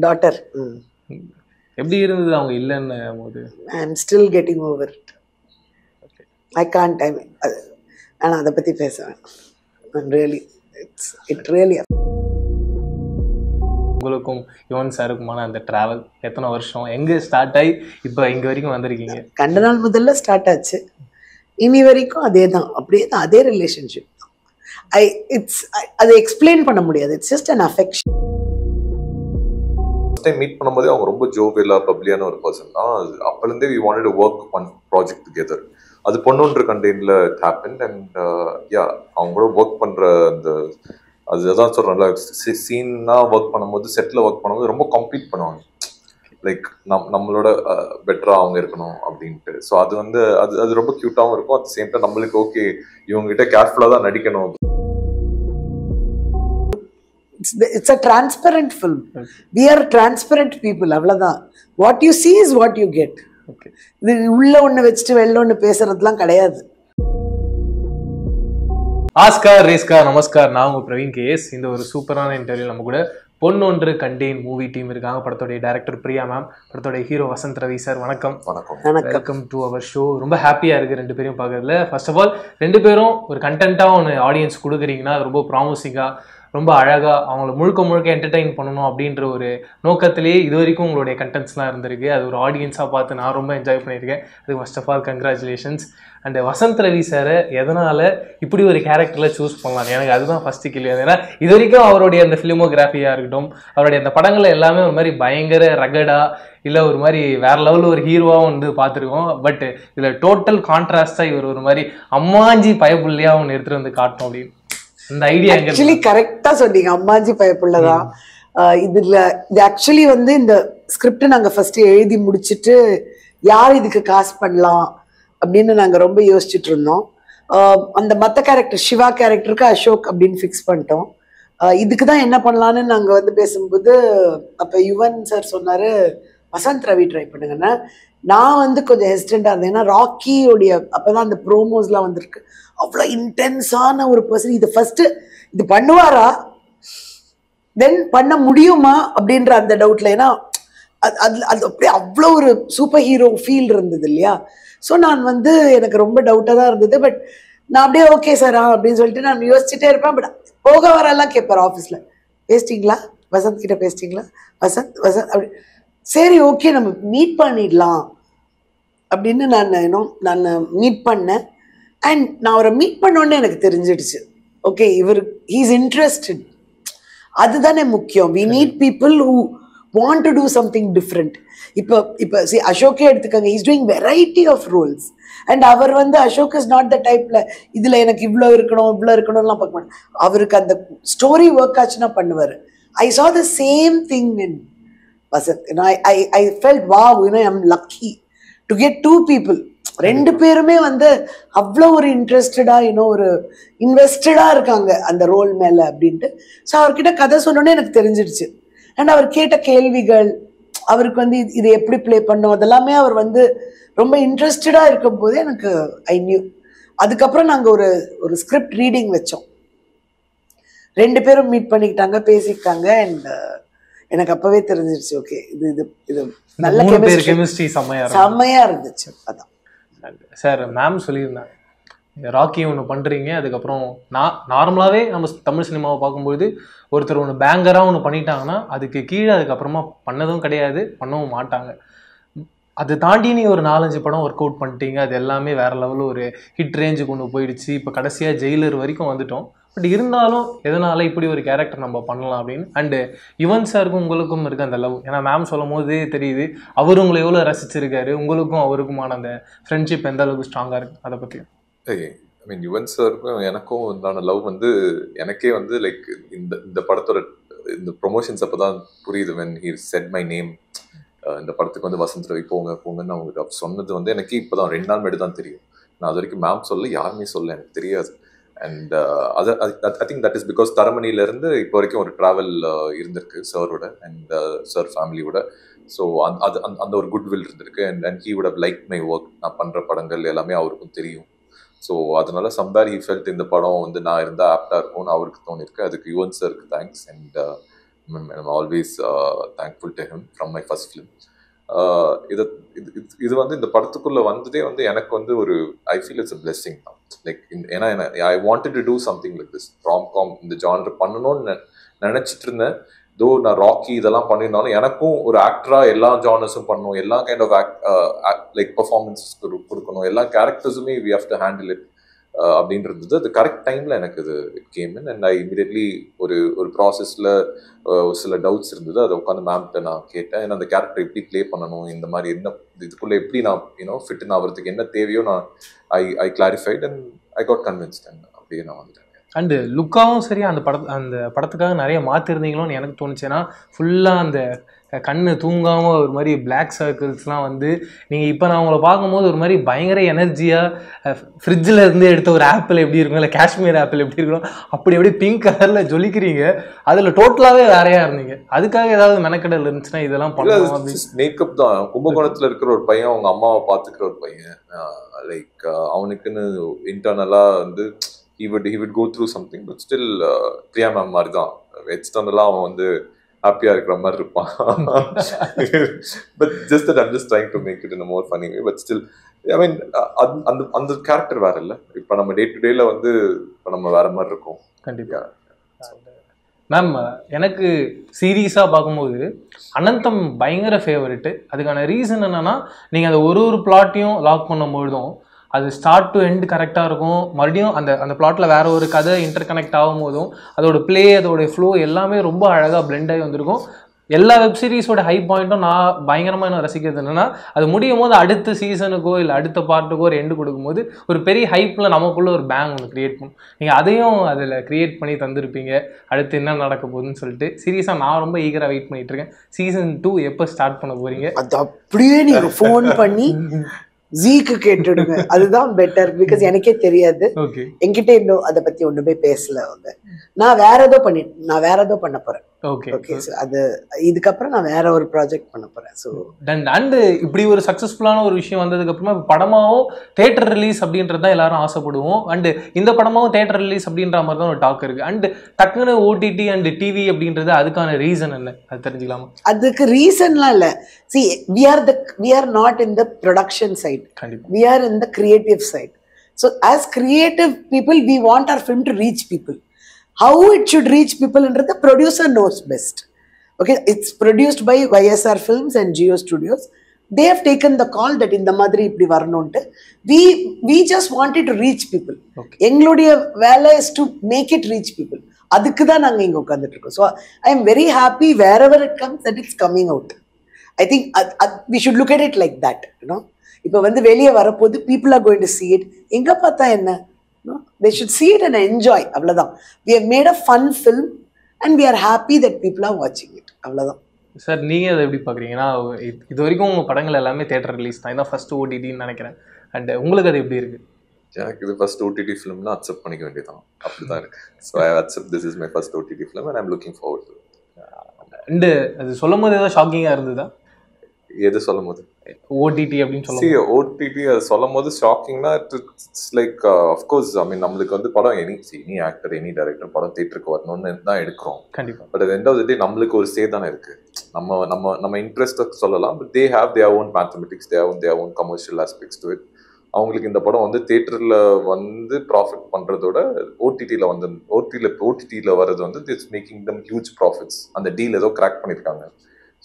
Daughter. எப்படி இருந்தது அவங்க இல்லைன்னு போது? I am still getting over it. I can't time அது. ஆனால் அதை பற்றி பேசுவேன். Really it really. உங்களுக்கும் யுவன் சாருக்குமான அந்த ட்ராவல் எத்தனை வருஷம், எங்கே ஸ்டார்ட் ஆகி இப்போ இங்கே வரைக்கும் வந்திருக்கீங்க? கண்ட நாள் முதல்ல ஸ்டார்ட் ஆச்சு, இனி வரைக்கும் அதே தான், அப்படியே தான், அதே ரிலேஷன்ஷிப் தான். அதை எக்ஸ்பிளைன் பண்ண முடியாது. It's just an affection. First time meet பண்ணும்போதே அவங்க ரொம்ப ஜோவியலா பப்ளியான ஒரு பர்சன் தான். அப்போலேருந்தே we wanted to work on project together. அது பொண்ணுன்ற கண்டெய்னில் இட் ஹேப்பன். அண்ட் யா, அவங்க கூட ஒர்க் பண்ணுற அந்த அதுதான் சொல்கிறேன்ல, சீன்னா ஒர்க் பண்ணும்போது, செட்டில் ஒர்க் பண்ணும்போது ரொம்ப கம்ப்ளீட் பண்ணுவாங்க. லைக் நம்மளோட பெட்டராக அவங்க இருக்கணும் அப்படின்ட்டு. ஸோ அது வந்து அது ரொம்ப க்யூட்டாகவும் இருக்கும். அட் சேம் டைம் நம்மளுக்கு ஓகே இவங்ககிட்ட கேர்ஃபுல்லாக தான் நடிக்கணும். It's a transparent film. We are transparent people. அவ்வளவுதான். What you see is what you get. இது உள்ள ஒண்ணு வச்சுட்டு வெளில ஒண்ணு பேசுறதுலாம் கிடையாது. ஆஸ்கார் ரேஸ்கார் நமஸ்கார். நான் உங்க பிரவீன் கேஎஸ். இந்த ஒரு சூப்பரான இன்டர்வியூ நம்ம கூட பொன்னொன்று கண்டேன் மூவி டீம் இருக்காங்க. படத்தோடைய டைரக்டர் பிரியா மேம், படத்தோடைய ஹீரோ வசந்த் ரவி சார். வணக்கம். Welcome to our show. ரொம்ப ஹாப்பியா இருக்கு ரெண்டு பேரும் பார்க்கறதுல. ஃபர்ஸ்ட் ஆஃப் ஆல், ரெண்டு பேரும் ஒரு கண்டென்ட்டா ஒன்று ஆடியன்ஸ் கொடுக்குறீங்கன்னா அது ரொம்ப ப்ராமிசிங்கா, ரொம்ப அழகாக அவங்கள முழுக்க என்டர்டெயின் பண்ணணும் அப்படின்ற ஒரு நோக்கத்திலேயே இது வரைக்கும் உங்களுடைய கண்டென்ட்ஸ்லாம் இருந்திருக்கு. அது ஒரு ஆடியன்ஸாக பார்த்து நான் ரொம்ப என்ஜாய் பண்ணியிருக்கேன். அதுக்கு first of all congratulations. And Vasanth Ravi சாரை எதனால் இப்படி ஒரு கேரக்டரில் சூஸ் பண்ணலாம், எனக்கு அதுதான் ஃபஸ்ட்டு கேள்வி. ஏன்னா இது வரைக்கும் அவருடைய அந்த ஃபிலிமோகிராஃபியாக இருக்கட்டும், அவருடைய அந்த படங்கள் எல்லாமே ஒரு மாதிரி பயங்கர ரகடா இல்லை ஒரு மாதிரி வேற லெவலில் ஒரு ஹீரோவாக வந்து பார்த்துருக்கோம். பட் இதில் டோட்டல் கான்ட்ராஸ்டாக இவர் ஒரு மாதிரி அம்மாஞ்சி பயப்புள்ளையாக ஒன்று எடுத்துகிட்டு வந்து காட்டணும் அப்படின்னு இந்த ஐடியா. ஆக்சுவலி கரெக்டா சொன்னீங்க, அம்மாஜி பயப்புள்ளதான். இது ஆக்சுவலி வந்து இந்த ஸ்கிரிப்ட் நாங்க ஃபர்ஸ்ட் எழுதி முடிச்சுட்டு யார் இதுக்கு காசு பண்ணலாம் அப்படின்னு நாங்க ரொம்ப யோசிச்சுட்டு இருந்தோம். அந்த மத்த கேரக்டர் சிவா கேரக்டருக்கு அசோக் அப்படின்னு ஃபிக்ஸ் பண்ணிட்டோம். இதுக்கு தான் என்ன பண்ணலான்னு நாங்க வந்து பேசும்போது அப்ப யுவன் சார் சொன்னாரு வசந்த் ரவி ட்ரை பண்ணுங்கன்னா. நான் வந்து கொஞ்சம் ஹெசிடென்டா இருந்தேன். ஏன்னா ராக்கியோடைய அப்பதான் அந்த ப்ரோமோஸ்லாம் வந்திருக்கு. அவ்வளோ இன்டென்ஸான ஒரு பர்சன். இது ஃபர்ஸ்ட் இது பண்ணுவாரா, தென் பண்ண முடியுமா அப்படின்ற அந்த டவுட்ல. ஏன்னா அது அப்படியே அவ்வளோ ஒரு சூப்பர் ஹீரோ ஃபீல் இருந்தது இல்லையா. ஸோ நான் வந்து எனக்கு ரொம்ப டவுட்டாக தான் இருந்தது. பட் நான் அப்படியே ஓகே சாரா அப்படின்னு சொல்லிட்டு நான் யோசிச்சுட்டே இருப்பேன். பட் போக வரலாம் கேட்பார் ஆஃபீஸில், பேசிட்டீங்களா வசந்த் கிட்ட, பேசிட்டீங்களா வசந்த் அப்படி. சரி ஓகே நம்ம மீட் பண்ணிடலாம் அப்படின்னு நான் மீட் பண்ணேன். அண்ட் நான் அவரை மீட் பண்ணோன்னே எனக்கு தெரிஞ்சிடுச்சு, ஓகே இவர் ஹீஸ் இன்ட்ரெஸ்டட். அதுதானே முக்கியம். We need people who want to do something different. இப்போ அசோக்கே எடுத்துக்கோங்க, is doing variety of roles. And அவர் வந்து அசோக் இஸ் நாட் த டைப்ல இதுல எனக்கு இவ்வளோ இருக்கணும்லாம் பார்க்க மாட்டேன். அவருக்கு அந்த ஸ்டோரி ஒர்க் ஆச்சுன்னா பண்ணுவார். ஐ saw the same thing in Vasant. I felt wow, I'm lucky to get two people. ரெண்டு பேருமே வந்து அவ்வளோ ஒரு இன்ட்ரெஸ்டடா ஒரு இன்வெஸ்டடா இருக்காங்க அந்த ரோல் மேல அப்படின்ட்டு. ஸோ அவர்கிட்ட கதை சொன்னோன்னே எனக்கு தெரிஞ்சிடுச்சு. அண்ட் அவர் கேட்ட கேள்விகள், அவருக்கு வந்து இதை எப்படி பிளே பண்ணோம், அதெல்லாமே அவர் வந்து ரொம்ப இன்ட்ரெஸ்டடா இருக்கும் போதே எனக்கு ஐ நியூ. அதுக்கப்புறம் நாங்கள் ஒரு ஸ்கிரிப்ட் ரீடிங் வச்சோம். ரெண்டு பேரும் மீட் பண்ணிக்கிட்டாங்க, பேசிக்கிட்டாங்க. அண்ட் எனக்கு அப்பவே தெரிஞ்சிருச்சு, ஓகே இது நல்ல கெமிஸ்ட்ரி செம்மையா இருந்துச்சு. அதான் சார் மேம் சொல்லியிருந்தாங்க, ராக்கி ஒன்று பண்ணுறீங்க, அதுக்கப்புறம் நார்மலாகவே நம்ம தமிழ் சினிமாவை பார்க்கும்போது ஒருத்தர் ஒன்று பேங்கராக ஒன்று பண்ணிட்டாங்கன்னா அதுக்கு கீழே அதுக்கப்புறமா பண்ணதும் கிடையாது, பண்ணவும் மாட்டாங்க. அது தாண்டி நீங்கள் ஒரு 4-5 படம் ஒர்க் அவுட் பண்ணிட்டீங்க, அது எல்லாமே வேற லெவலில் ஒரு ஹிட் ரேஞ்சுக்கு ஒன்று போயிடுச்சு. இப்போ கடைசியாக ஜெயிலர் வரைக்கும் வந்துட்டோம். பட் இருந்தாலும் எதனால இப்படி ஒரு கேரக்டர் நம்ம பண்ணலாம் அப்படின்னு. அண்டு யுவன் சாருக்கும் உங்களுக்கும் இருக்க அந்த லவ், ஏன்னா மேம் சொல்லும் போதே தெரியுது அவர் உங்களை எவ்வளோ ரசிச்சிருக்காரு, உங்களுக்கும் அவருக்குமான அந்த ஃப்ரெண்ட்ஷிப் எந்த அளவுக்கு ஸ்ட்ராங்காக இருக்கு, அதை பற்றி. ஐ மீன் யுவன் சாருக்கும் எனக்கும் உண்டான லவ் வந்து எனக்கே வந்து லைக் இந்த படத்தோட இந்த ப்ரொமோஷன்ஸ் அப்போ தான் புரியுது. when he said my name, இந்த படத்துக்கு வந்து வசந்த் ரவி போங்கன்னு அவங்களுக்கு சொன்னது வந்து எனக்கு இப்போ தான் 2 நாள் முன்னாடி தான் தெரியும். நான் அது வரைக்கும் மேம் சொல்ல யாருமே சொல்ல எனக்கு தெரியாது. And I think that is because தரமணியிலேருந்து இப்போ வரைக்கும் ஒரு ட்ராவல் இருந்திருக்கு சாரோட அண்ட் சார் ஃபேமிலியோட. ஸோ அந்த ஒரு குட்வில் இருந்திருக்கு. And he would have like my work. நான் பண்ணுற படங்கள் எல்லாமே அவருக்கும் தெரியும். ஸோ அதனால சம்வேர் ஹி ஃபெல்ட் இந்த படம் வந்து நான் இருந்தால் ஆப்டாக இருக்கும்னு அவருக்கு தோணிருக்கு. அதுக்கு யுவன் சாருக்கு thanks. And I'm always thankful to him from my first film. இது வந்து இந்த படத்துக்குள்ள வந்ததே வந்து எனக்கு வந்து ஒரு I feel it's a blessing தான். லைக் ஏன்னா I wanted to do something like this romcom இந்த ஜானர் பண்ணணும்னு நினைச்சிட்டு இருந்தேன். தோ நான் ராக்கி இதெல்லாம் பண்ணியிருந்தாலும் எனக்கும் ஒரு ஆக்டரா எல்லா ஜானர்ஸும் பண்ணணும், எல்லா கைண்ட் ஆஃப் லைக் பெர்ஃபார்மன்ஸஸ் கொடுக்கணும், எல்லா கேரக்டர்ஸுமே we have to handle it அப்படின்றது அது கரெக்ட் டைம்ல எனக்கு இது it came in and I immediately ஒரு ப்ராசஸ்ல சில டவுட்ஸ் இருந்தது. அதை உட்காந்து மேம்கிட்ட நான் கேட்டேன். ஏன்னா அந்த கேரக்டர் எப்படி ப்ளே பண்ணணும், இந்த மாதிரி என்ன இதுக்குள்ள எப்படி நான் ஃபிட் ஆகிறதுக்கு என்ன தேவையோ நான் I clarified and I got convinced and அப்படியே நான் வந்துட்டேன். அண்டு லுக்காவும் சரி அந்த படத்துக்காக நிறைய மாற்றிருந்தீங்களோன்னு எனக்கு தோணுச்சு. ஏன்னா ஃபுல்லாக அந்த கண்ணு தூங்காமல் ஒரு மாதிரி பிளாக் சர்க்கிள்ஸ்லாம் வந்து நீங்கள் இப்போ நான் உங்களை பார்க்கும்போது ஒரு மாதிரி பயங்கர எனர்ஜியாக ஃப்ரிட்ஜில் இருந்து எடுத்த ஒரு ஆப்பிள் எப்படி இருக்கும், இல்லை காஷ்மீர் ஆப்பிள் எப்படி இருக்கணும் அப்படி பிங்க் கலரில் ஜொலிக்கிறீங்க. அதில் டோட்டலாகவே வேறையாக இருந்தீங்க. அதுக்காக ஏதாவது மெனக்கடல் இருந்துச்சுன்னா இதெல்லாம் பண்ணலாம் அப்படின்னு. மேக்கப் தான். கும்பகோணத்தில் இருக்கிற ஒரு பையன் அவங்க அம்மாவை பார்த்துக்கிற ஒரு பையன், லைக் அவனுக்குன்னு இன்டர்னலாக வந்து he would go through something, but still Priya ma'am மாதிரி தான் எக்ஸ்டர்னலாக அவன் வந்து ஹாப்பியாக இருக்கிற மாதிரி இருப்பான். But just that I'm just trying to make it in a more funny way. But still I mean அந்த கேரக்டர் வேற இல்லை. இப்போ நம்ம டே டு டேல வந்து இப்போ நம்ம வேற மாதிரி இருக்கோம். கண்டிப்பாக மேம், எனக்கு சீரியஸாக பார்க்கும்போது அனந்தம் பயங்கர ஃபேவரெட்டு. அதுக்கான ரீசன் என்னென்னா நீங்கள் அந்த ஒரு பிளாட்டையும் லாக் பண்ணும்பொழுதும் அது ஸ்டார்ட் டு எண்ட் கரெக்டாக இருக்கும். மறுபடியும் அந்த பிளாட்டில் வேறு ஒரு கதை இன்டர் கனெக்ட் ஆகும் போதும் அதோட பிளே அதோட ஃப்ளோ எல்லாமே ரொம்ப அழகாக பிளெண்ட் ஆகி வந்திருக்கும். எல்லா வெப் சீரிஸோட ஹை பாயிண்ட்டும் நான் பயங்கரமாக என்ன ரசிக்கிறது என்னென்னா அது முடியும் போது அடுத்த சீசனுக்கோ இல்லை அடுத்த பார்ட்டுக்கோ ஒரு எண்டு கொடுக்கும்போது ஒரு பெரிய ஹைப்பில் நமக்குள்ளே ஒரு பேங் ஒன்று க்ரியேட் பண்ணும். நீங்கள் அதையும் அதில் க்ரியேட் பண்ணி தந்திருப்பீங்க. அடுத்து என்ன நடக்க போகுதுன்னு சொல்லிட்டு சீரியஸாக நான் ரொம்ப ஈகராக வெயிட் பண்ணிட்டு இருக்கேன். சீசன் 2 எப்போ ஸ்டார்ட் பண்ண போகிறீங்க? அது அப்படியே நீங்கள் ஃபோன் பண்ணி ஜீக்கு கேட்டுடுங்க, அதுதான் பெட்டர். பிகாஸ் எனக்கே தெரியாது, என்கிட்ட இன்னும் அதை பத்தி ஒண்ணுமே பேசல அவங்க. நான் வேற ஏதோ பண்ண போறேன். ஓகே, அது இதுக்கப்புறம் நான் வேற ஒரு ப்ராஜெக்ட் பண்ண போறேன். ஸோ அண்ட் இப்படி ஒரு சக்சஸ்ஃபுல்லான ஒரு விஷயம் வந்ததுக்கு அப்புறமா படமாவும் தியேட்டர் ரிலீஸ் அப்படின்றது தான் எல்லாரும் ஆசைப்படுவோம். அண்ட் இந்த படமாவும் தியேட்டர் ரிலீஸ் அப்படின்ற மாதிரி தான் ஒரு டாக் இருக்கு. அண்ட் டக்குனு ஓடிடி அண்ட் டிவி அப்படின்றது அதுக்கான ரீசன் என்ன, அது தெரிஞ்சுக்கலாமா? அதுக்கு ரீசன்லாம் இல்லை. See, we are not in the production side. We are in the creative side. So as creative people, we want our film to reach people. How it should reach people, and the producer knows best. Okay, it's produced by YSR Films and Geo Studios. They have taken the call that in the madri ipdi varanonte. We just wanted to reach people. Engludiya vela is to make it reach people. Adukku da naanga inga ukandittu. So I am very happy wherever it comes that it's coming out. I think we should look at it like that, you know. இப்போ வந்து வெளியே வரப்போது people are going to see it. எங்க பார்த்தா என்ன, they should see it and enjoy. அவ்வளவுதான். We have made a fun film and we are happy that people are watching it. அவ்வளவுதான். Sir, நீங்க அதை எப்படி பாக்குறீங்கன்னா, இது வரைக்கும் உங்க படங்கள் எல்லாமே தியேட்டர் ரிலீஸ் தான், இதான் ஃபர்ஸ்ட் ஓடிடின்னு நினைக்கிறேன். அண்ட் உங்களுக்கு அது எப்படி இருக்கு? எனக்கு இது ஃபர்ஸ்ட் ஓடிடி ஃபிலிம்னா அக்செப்ட் பண்ணிக்க வேண்டியதான், அப்படிதான் இருக்கு. So I accept this is my first OTT film and I am looking forward to it. And அது சொல்லும் போது ஏதாவது ஷாக்கிங்கா இருந்ததா? எது சொல்லும் போது? ஓடிடி அப்படின்னு சொல்லுவோம். ஓடிடி அது சொல்லும் போது ஷாக்கிங்னா இட்ஸ் லைக் அஃப்கோர்ஸ் ஐ மீன் நம்மளுக்கு வந்து படம் எனி ஆக்டர் எனி டைரக்டர் படம் தியேட்டருக்கு வரணும்னு தான் எடுக்கிறோம். கண்டிப்பா. பட் அது எண்ட் ஆஃப் தி டே நம்மளுக்கு ஒரு சே தானே இருக்கு. நம்ம இன்ட்ரெஸ்ட் சொல்லலாம், but they have their own mathematics, their own commercial aspects to it. அவங்களுக்கு இந்த படம் வந்து தியேட்டர்ல வந்து ப்ராஃபிட் பண்றதோட ஓடிடியில் வர்றது வந்து it's making them huge profits. அந்த டீல் ஏதோ கிராக் பண்ணியிருக்காங்க.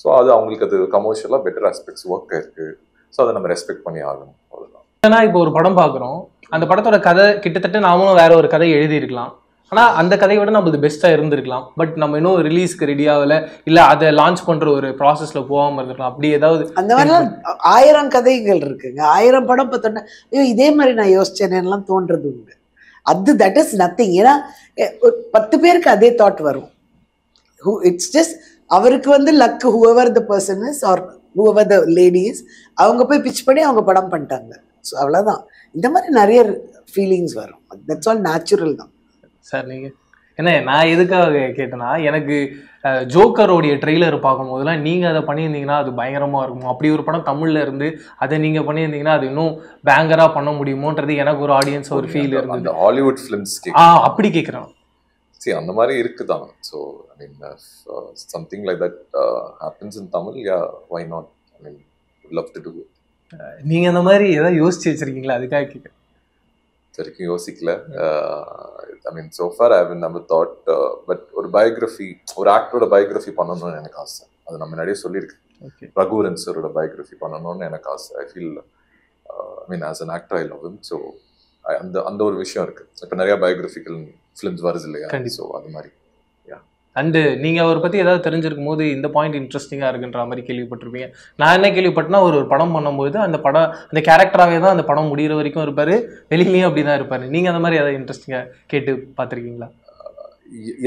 ஸோ அது அவங்களுக்கு அது கமர்ஷியலாக பெட்டர் ஆஸ்பெக்ட்ஸ் ஒர்க் இருக்கு. ஸோ அதை நம்ம ரெஸ்பெக்ட் பண்ணி ஆகணும், அவ்வளோதான். ஏன்னா இப்போ ஒரு படம் பார்க்குறோம், அந்த படத்தோட கதை கிட்டத்தட்ட நாமளும் வேற ஒரு கதை எழுதியிருக்கலாம். ஆனால் அந்த கதையை விட நம்மளுக்கு பெஸ்ட்டாக இருந்திருக்கலாம். பட் நம்ம இன்னும் ரிலீஸ்க்கு ரெடி ஆகலை, இல்லை அதை லான்ச் பண்ணுற ஒரு ப்ராசஸில் போகாமல் இருந்திருக்கலாம். அப்படி ஏதாவது அந்த மாதிரிலாம் 1000 கதைகள் இருக்குங்க. 1000 படம் பார்த்தோன்னா ஐயோ இதே மாதிரி நான் யோசிச்சேனேலாம் தோன்றது உண்டு. That is nothing. ஏன்னா 10 பேருக்கு அதே தாட் வரும். இட்ஸ் ஜஸ்ட் அவருக்கு வந்து luck, whoever the person is or whoever the lady is, அவங்க போய் பிச் பண்ணி அவங்க படம் பண்ணிட்டாங்க. ஸோ அவ்வளோதான். இந்த மாதிரி நிறைய ஃபீலிங்ஸ் வரும். தட்ஸ் ஆல் நேச்சுரல் தான். சார், நீங்கள் என்ன நான் எதுக்காக கேட்டேன்னா, எனக்கு ஜோக்கரோடைய ட்ரெய்லர் பார்க்கும்போதெல்லாம் நீங்கள் அதை பண்ணியிருந்தீங்கன்னா அது பயங்கரமாக இருக்கும். அப்படி ஒரு படம் தமிழில் இருந்து அதை நீங்கள் பண்ணியிருந்தீங்கன்னா அது இன்னும் பேங்கராக பண்ண முடியுமோன்றது எனக்கு ஒரு ஆடியன்ஸ் ஒரு ஃபீல் இருந்தது. ஹாலிவுட் ஃபிலிம்ஸ் அப்படி கேட்குறேன். see அந்த மாதிரி இருக்குதான். So I mean something like that happens in Tamil, yeah, why not? I mean would love to do it. நீங்க அந்த மாதிரி ஏதாவது யோசிச்சு வச்சிருக்கீங்களா? அதுக்காக கேட்க வரைக்கும் யோசிக்கல. ஐ மீன் so far I have never thought, but ஒரு பயோகிராஃபி, ஒரு ஆக்டரோட பயோகிராஃபி பண்ணணும்னு எனக்கு ஆசை. அது நம்ம முன்னாடியே சொல்லியிருக்கேன். ரகுவரன் சாரோட பயோகிராஃபி பண்ணணும்னு எனக்கு ஆசை. I feel I mean as an actor I love him. So அந்த ஒரு விஷயம் இருக்கு. இப்போ நிறைய பயோகிராஃபிக்கல் ஃபிலிம்ஸ் வருது இல்லையா? ஸோ அது மாதிரி. அண்டு நீங்கள் அவரை பற்றி ஏதாவது தெரிஞ்சிருக்கும் போது இந்த பாயிண்ட் இன்ட்ரெஸ்டிங்காக இருக்குன்ற மாதிரி கேள்விப்பட்டிருப்பீங்க. நான் என்ன கேள்விப்பட்டேன்னா, ஒரு படம் பண்ணும்போது அந்த கேரக்டராகவே தான் அந்த படம் முடிகிற வரைக்கும் இருப்பார், வெளியிலையும் அப்படி தான் இருப்பார். நீங்கள் அந்த மாதிரி ஏதாவது இன்ட்ரெஸ்டிங்காக கேட்டு பார்த்துருக்கீங்களா?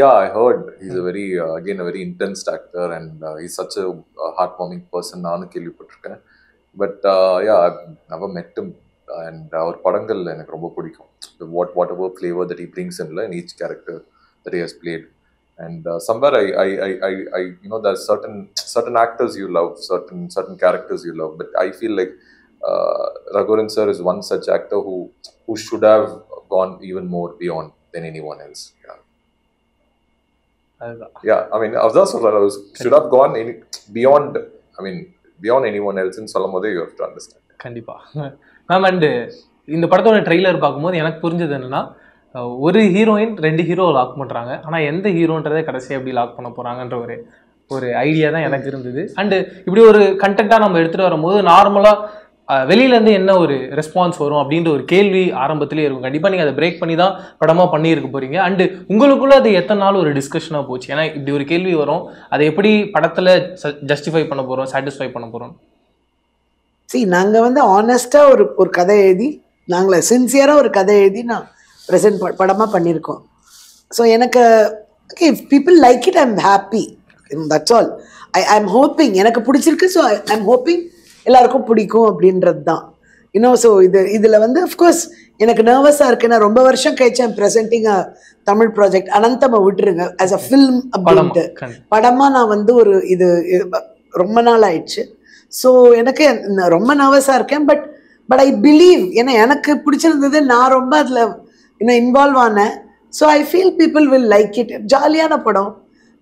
Yeah, I heard he's a very again a very intense actor, and he's such a heartwarming person. நானும் கேள்விப்பட்டிருக்கேன். But yeah, I've never met him, and அவர் படங்கள் எனக்கு ரொம்ப பிடிக்கும். Whatever flavor that he brings in each character that he has played. And somewhere I you know, there's certain actors you love, certain characters you love, but I feel like Raghuvaran sir is one such actor who should have gone even more beyond than anyone else. Yeah, I mean should have gone beyond, I mean beyond anyone else in சொல்லும்போது you have to understand. கண்டிப்பா ma'am. And இந்த படத்தோட trailer பார்க்கும்போது எனக்கு புரிஞ்சது என்னன்னா, ஒரு heroine 2 hero lock பண்ணுறாங்க. ஆனால் எந்த ஹீரோன்றதை கடைசியாக எப்படி லாக் பண்ண போகிறாங்கன்ற ஒரு ஐடியா தான் எனக்கு இருந்தது. அண்டு இப்படி ஒரு கண்டென்ட்டாக நம்ம எடுத்துகிட்டு வரும்போது நார்மலாக வெளியிலேருந்து என்ன ஒரு ரெஸ்பான்ஸ் வரும் அப்படின்ற ஒரு கேள்வி ஆரம்பத்திலே இருக்கும். கண்டிப்பாக நீங்கள் அதை பிரேக் பண்ணி தான் படமாக பண்ணியிருக்க போகிறீங்க. அண்டு உங்களுக்குள்ளே அது எத்தனை நாள் ஒரு டிஸ்கஷனாக போச்சு? ஏன்னா இப்படி ஒரு கேள்வி வரும், அதை எப்படி படத்தில் ஜஸ்டிஃபை பண்ண போகிறோம், சாட்டிஸ்ஃபை பண்ண போகிறோம்? நாங்கள் வந்து ஆனஸ்டாக ஒரு கதை எழுதி, நாங்களே சின்சியராக ஒரு கதை எழுதி நான் ப்ரெசென்ட் படமாக பண்ணியிருக்கோம். ஸோ எனக்கு okay, if people like it, I am happy, that's all. I am hoping எனக்கு பிடிச்சிருக்கு. ஸோ ஐ எம் ஹோப்பிங் எல்லாருக்கும் பிடிக்கும் அப்படின்றது தான். இன்னும் ஸோ இதில் வந்து அஃப்கோர்ஸ் எனக்கு நர்வஸாக இருக்குது. நான் ரொம்ப வருஷம் கழிச்சு I'm presenting a Tamil project. அனந்தம்மா விட்டுருங்க, ஆஸ் அ ஃபில்ம் அப்படின்ட்டு படமாக நான் வந்து இது ரொம்ப நாள் ஆயிடுச்சு. ஸோ எனக்கு ரொம்ப நர்வஸாக இருக்கேன். பட் ஐ பிலீவ், ஏன்னா எனக்கு பிடிச்சிருந்தது, நான் ரொம்ப அதில் இன்னும் இன்வால்வ் ஆனேன். So I feel people will like it. ஜாலியான படம்.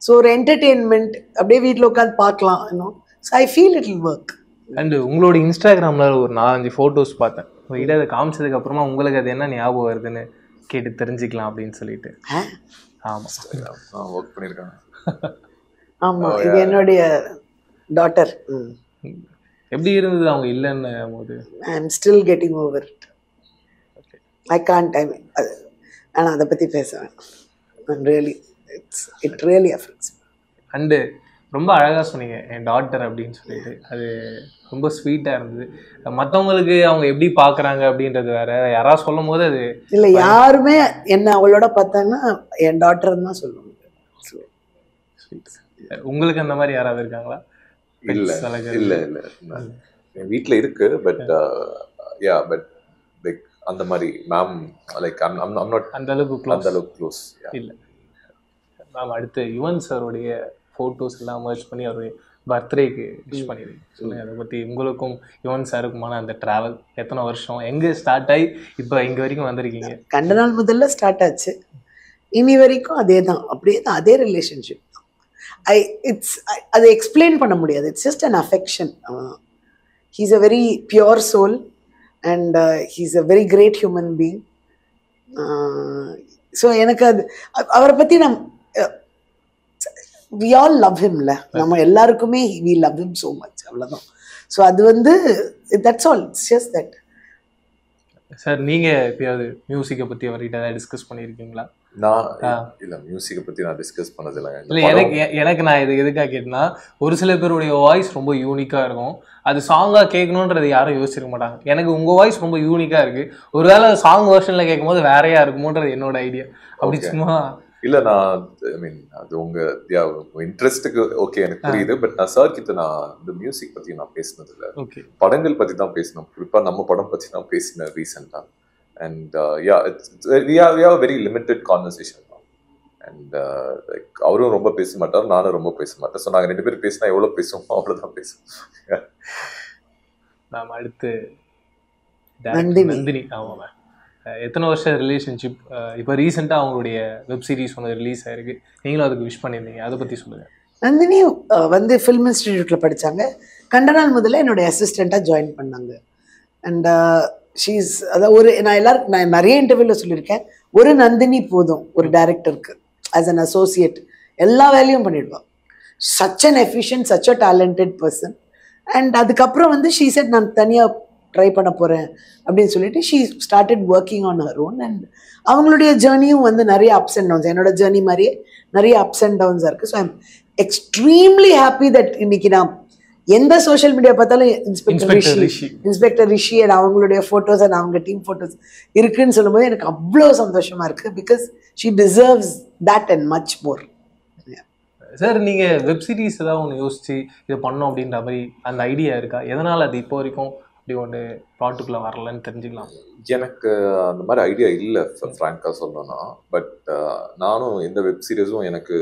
ஸோ ஒரு என்டர்டெயின்மெண்ட், அப்படியே வீட்டில் உட்காந்து பார்க்கலாம் இன்னும். So I feel it will work. And உங்களோட இன்ஸ்டாகிராமில் ஒரு 4-5 ஃபோட்டோஸ் பார்த்தேன். உங்கள்கிட்ட அதை காமிச்சதுக்கு அப்புறமா உங்களுக்கு அது என்ன ஞாபகம் வருதுன்னு கேட்டு தெரிஞ்சுக்கலாம் அப்படின்னு சொல்லிட்டு. ஆமாம், ஒர்க் பண்ணியிருக்காங்க. ஆமாம், இது என்னுடைய டாட்டர். எப்படி இருந்தது அவங்க இல்லைன்னு போது? I am still getting over it. I can't, I mean ஆனால் அதை பற்றி பேசுவேன். It really affects. அண்டு ரொம்ப அழகாக சொன்னீங்க என் டாட்டர் அப்படின்னு சொல்லிட்டு. அது ரொம்ப ஸ்வீட்டாக இருந்தது. மற்றவங்களுக்கு அவங்க எப்படி பார்க்குறாங்க அப்படின்றது வேற, யாராவது சொல்லும் போது அது இல்லை, யாருமே என்ன அவளோட பார்த்தாங்கன்னா என் டாட்டர்னு தான் சொல்லுவாங்க. உங்களுக்கு அந்த மாதிரி யாராவது இருக்காங்களா? இல்ல என் வீட்டில் இருக்கு. பட் யா, பட் லைக் அந்த மாதிரி மேம் லைக் ஐம் நாட் அந்த அளவுக்கு க்ளோஸ் இல்லை. மேம், அடுத்து யுவன் சாரோடைய ஃபோட்டோஸ் எல்லாம் மர்ஜ் பண்ணி அவருடைய பர்த்டேக்கு விஷ் பண்ணிடுங்க. சொல்லுங்கள் அதை பற்றி. உங்களுக்கும் யுவன் சாருக்குமான அந்த ட்ராவல் எத்தனை வருஷம், எங்கே ஸ்டார்ட் ஆகி இப்போ இங்கே வரைக்கும் வந்திருக்கீங்க? கண்ட நாள் முதல்ல ஸ்டார்ட் ஆச்சு, இனி வரைக்கும் அதே தான், அப்படியே தான், அதே ரிலேஷன்ஷிப். அதை எக்ஸ்பிளைன் பண்ண முடியாது. It's just an affection. He's a very pure soul and he's a very great human being. So எனக்கு அது அவரை பற்றி we all love him ல, நம்ம எல்லாருக்குமே we love him so much, அவ்வளவுதான். ஸோ அது வந்து that's all, it's just that. Sir, நீங்க எப்பயாவது மியூசிக்கை பற்றி அவர்கிட்ட ஏதாவது டிஸ்கஸ் பண்ணியிருக்கீங்களா? நான் இல்லை, மியூசிக்கை பற்றி நான் டிஸ்கஸ் பண்ணதில்லை. இல்லை, எனக்கு நான் இது எதுக்காக கேட்டேன்னா, ஒரு சில பேருடைய வாய்ஸ் ரொம்ப யூனிக்காக இருக்கும். அது சாங்காக கேட்கணுன்றது யாரும் யோசிச்சிருக்க மாட்டாங்க. எனக்கு உங்கள் வாய்ஸ் ரொம்ப யூனிக்காக இருக்குது, ஒருவேளை சாங் வெர்ஷனில் கேட்கும் போது வேறையா இருக்குமோன்றது என்னோட ஐடியா. அப்படி சும்மா இல்லை, நான் ஐ மீன் அது உங்கள் இன்ட்ரெஸ்ட்டுக்கு ஓகே, எனக்கு புரியுது. பட் நான் சார் கிட்ட நான் இந்த மியூசிக் பற்றி நான் பேசினதில்லை. படங்கள் பற்றி தான் பேசினோம். குறிப்பாக நம்ம படம் பற்றி தான் பேசினேன் ரீசெண்டாக. And we have a very limited conversation now. And like அவரும் ரொம்ப பேச மாட்டார், நானும் ரொம்ப பேச மாட்டேன். ஸோ நாங்கள் 2 பேரும் பேசினா எவ்வளோ பேசுவோம் அவ்வளோதான் பேசுவோம். நாம் அடுத்து நந்தினி. நந்தினி. ஆமாம் மேம், எத்தனை வருஷம் ரிலேஷன்ஷிப்? இப்போ ரீசெண்டாக அவங்களுடைய வெப் சீரிஸ் ஒன்று ரிலீஸ் ஆயிருக்கு, நீங்களும் அதுக்கு விஷ் பண்ணியிருந்தீங்க, அதை பற்றி சொல்லுங்கள். நந்தினி வந்து ஃபில்ம் இன்ஸ்டிடியூட்டில் படித்தாங்க. கண்ட நாள் முதல்ல என்னுடைய அசிஸ்டண்ட்டாக ஜாயின் பண்ணாங்க. அண்ட் ஷீஸ் அதாவது நான் நிறைய இன்டர்வியூவில் சொல்லியிருக்கேன், ஒரு நந்தினி போதும் ஒரு டைரக்டருக்கு. ஆஸ் அன் அசோசியேட் எல்லா வேலையும் பண்ணிடுவாள். Such an efficient, such a talented person. And அதுக்கப்புறம் வந்து ஷீ செட் நான் தனியாக ட்ரை பண்ண போகிறேன் அப்படின்னு சொல்லிட்டு she started working on her own. And அவங்களுடைய ஜேர்னியும் வந்து நிறைய அப்ஸ் அண்ட் டவுன்ஸ், என்னோட ஜேர்னி மாதிரியே நிறைய அப்ஸ் அண்ட் டவுன்ஸாக இருக்குது. So I'm extremely happy that இன்னைக்கு நான் எந்த சோஷியல் மீடியா பார்த்தாலும் இன்ஸ்பெக்டர் ரிஷி அண்ட் அவங்களுடைய ஃபோட்டோஸ் அண்ட் அவங்க டீம் ஃபோட்டோஸ் இருக்குன்னு சொல்லும்போது எனக்கு அவ்வளோ சந்தோஷமாக இருக்குது. Because she deserves that and much more. Sir, நீங்கள் வெப் சீரிஸ் ஏதாவது ஒன்று யோசிச்சு இது பண்ணோம் அப்படின்ற மாதிரி அந்த ஐடியா இருக்கா? எதனால் அது இப்போ வரைக்கும் இப்படி ஒன்று ப்ராட்டுக்குள்ளே வரலன்னு தெரிஞ்சுக்கலாம். எனக்கு அந்த மாதிரி ஐடியா இல்லை ஃப்ராங்காக சொல்லணும்னா. பட் நானும் எந்த வெப் சீரிஸும் எனக்கு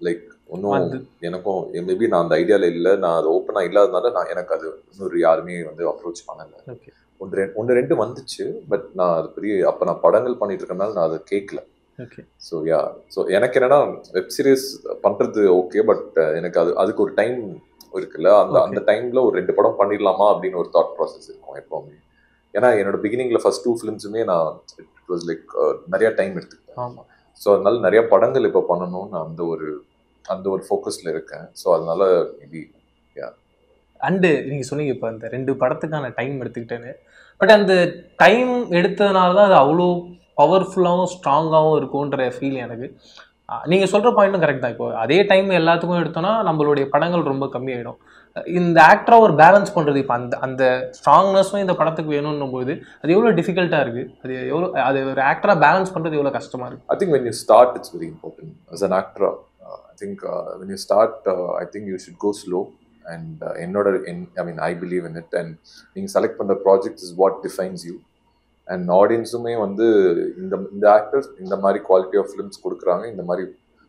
லைக் ஒன்றும் எனக்கும் மேபி நான் அந்த ஐடியாவில் இல்லை. நான் அது ஓப்பனாக இல்லாதனால எனக்கு அது இன்னொரு யாருமே வந்து அப்ரோச் பண்ணலை. ஒன்று ரெண்டு வந்துச்சு, பட் நான் அது பெரிய அப்போ நான் படங்கள் பண்ணிட்டு இருக்கனால நான் அதை கேட்கல. ஸோ எனக்கு என்னன்னா வெப் சீரிஸ் பண்றது ஓகே, பட் எனக்கு அதுக்கு ஒரு டைம் இருக்குல்ல, அந்த டைம்ல ஒரு 2 படம் பண்ணிடலாமா அப்படின்னு ஒரு தாட் ப்ராசஸ் இருக்கும் எப்பவுமே. ஏன்னா என்னோட பிகினிங்ல ஃபர்ஸ்ட் 2 ஃபிலிம்ஸுமே நான் இட் வாஸ் லைக் நிறைய டைம் எடுத்துக்கிட்டேன். ஸோ அதனால நிறைய படங்கள் இப்போ பண்ணணும்னு அந்த ஒரு ஃபோக்கஸ்ல இருக்கேன். ஸோ அதனால மேபி அண்டு நீங்கள் சொன்னீங்க இப்போ அந்த 2 படத்துக்கான டைம் எடுத்துக்கிட்டேன்னு. பட் அந்த டைம் எடுத்ததுனால தான் அது அவ்வளோ பவர்ஃபுல்லாகவும் ஸ்ட்ராங்காகவும் இருக்கும்ன்ற ஃபீல் எனக்கு. நீங்கள் சொல்கிற பாயிண்ட்டும் கரெக்ட் தான். இப்போ அதே டைம் எல்லாத்துக்கும் எடுத்தோன்னா நம்மளுடைய படங்கள் ரொம்ப கம்மியாயிடும். இந்த ஆக்டராக ஒரு பேலன்ஸ் பண்ணுறது இப்போ அந்த ஸ்ட்ராங்னஸும் இந்த படத்துக்கு வேணும்னும் போது அது எவ்வளோ டிஃபிகல்ட்டாக இருக்குது, அது ஒரு ஆக்டராக பேலன்ஸ் பண்ணுறது எவ்வளோ கஷ்டமாக இருக்குது? I think when you start it's very important as an actor. I think when you start I think you should go slow and I believe in it, and being select பண்ண project is what defines you. And ஆடியன்ஸுமே வந்து இந்த actors இந்த மாதிரி quality of films கொடுக்குறாங்க, இந்த மாதிரி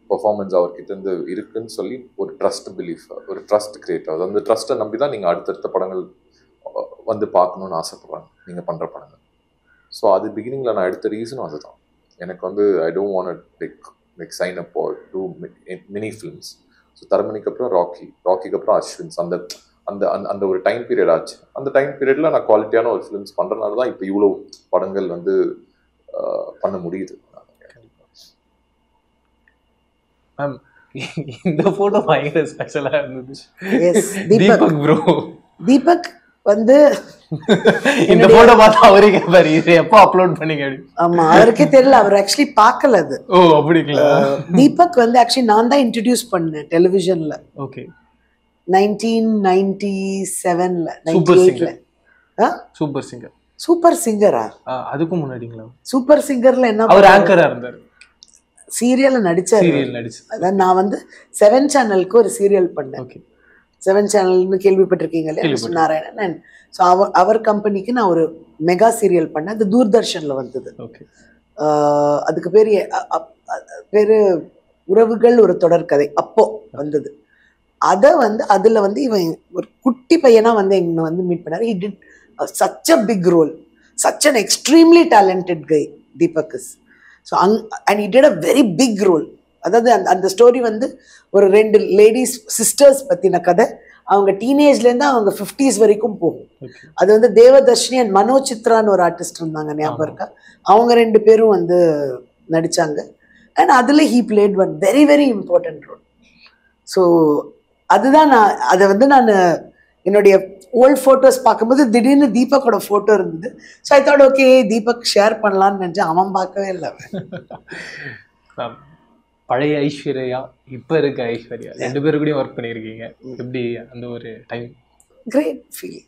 performance அவர்கிட்ட இருந்து இருக்குன்னு சொல்லி ஒரு ட்ரஸ்ட் பிலீஃப், ஒரு ட்ரஸ்ட் கிரியேட் ஆகுது. அந்த ட்ரஸ்ட்டை நம்பி தான் நீங்கள் அடுத்தடுத்த படங்கள் வந்து பார்க்கணுன்னு ஆசைப்படுறாங்க நீங்கள் பண்ணுற படங்கள். ஸோ அது பிகினிங்கில் நான் எடுத்த ரீசனும் அதுதான். எனக்கு வந்து I don't want like sign up or do mini films. So தரமணிக்கு அப்புறம் ராக்கிக்கு அப்புறம் அஸ்வின்ஸ், அந்த அந்த அந்த ஒரு டைம் பீரியட் ஆச்சு. அந்த டைம் பீரியட்ல நான் குவாலிட்டியான ஒரு ஃபிலிம்ஸ் பண்றதுனால தான் இப்போ இவ்வளோ படங்கள் வந்து பண்ண முடியுது. மேம், இந்த போட்டோ பயங்கர ஸ்பெஷலா இருந்துச்சு. தீபக் ப்ரோ, தீபக் வந்து இந்த போட்டோ பார்த்தா அவரே கேட்பாரு இது எப்போ அப்லோட் பண்ணீங்க? ஆமா, அவருக்கே தெரியல, அவர் ஆக்சுவலி பார்க்கல அது. ஓ அப்படிங்களா? தீபக் வந்து ஆக்சுவலி நான் தான் இன்ட்ரடியூஸ் பண்ணேன் டெலிவிஷன்ல. Okay, 1997ல super சிங்கரா? அதுக்கு முன்னாடிங்களா? சூப்பர் சிங்கர்ல என்ன அவர் ஆங்கரா இருந்தார், சீரியல்ல நடிச்சாரு. அதான் நான் வந்து 7 சேனலுக்கு ஒரு சீரியல் பண்ணேன். 7 சேனல்னு கேள்விப்பட்டிருக்கீங்க இல்லையா, நாராயணன். ஸோ அவர் கம்பெனிக்கு நான் ஒரு மெகா சீரியல் பண்ணேன். அது தூர்தர்ஷன்ல வந்தது. அதுக்கு பேரு உறவுகள் ஒரு தொடர்கதை அப்போ வந்தது. அதை வந்து அதில் வந்து இவன் ஒரு குட்டி பையனா வந்து எங்களை வந்து மீட் பண்ணாரு. He did such a big role, such an extremely talented guy Deepak is. So and he did a very big role. அதாவது அந்த ஸ்டோரி வந்து ஒரு 2 லேடிஸ் சிஸ்டர்ஸ் பற்றின கதை. அவங்க டீனேஜ்லேருந்து அவங்க 50s வரைக்கும் போகும். அது வந்து தேவதர்ஷினி அண்ட் மனோஜ் சித்ரான்னு ஒரு ஆர்டிஸ்ட் இருந்தாங்க, ஞாபகம் இருக்கா? அவங்க 2 பேரும் வந்து நடித்தாங்க. அண்ட் அதில் he played one very very important role. So அதுதான் நான் என்னுடைய ஓல்ட் ஃபோட்டோஸ் பார்க்கும்போது திடீர்னு தீபக்கோட ஃபோட்டோ இருந்தது. So I thought okay Deepak share பண்ணலான்னு நினச்சேன். அவன் பார்க்கவே இல்லை. பழைய ஐஸ்வர்யா இப்போ இருக்க ஐஸ்வர்யா 2 பேரு கூடயும் ஒர்க் பண்ணியிருக்கீங்க. எப்படி அந்த ஒரு டைம்? Great feeling.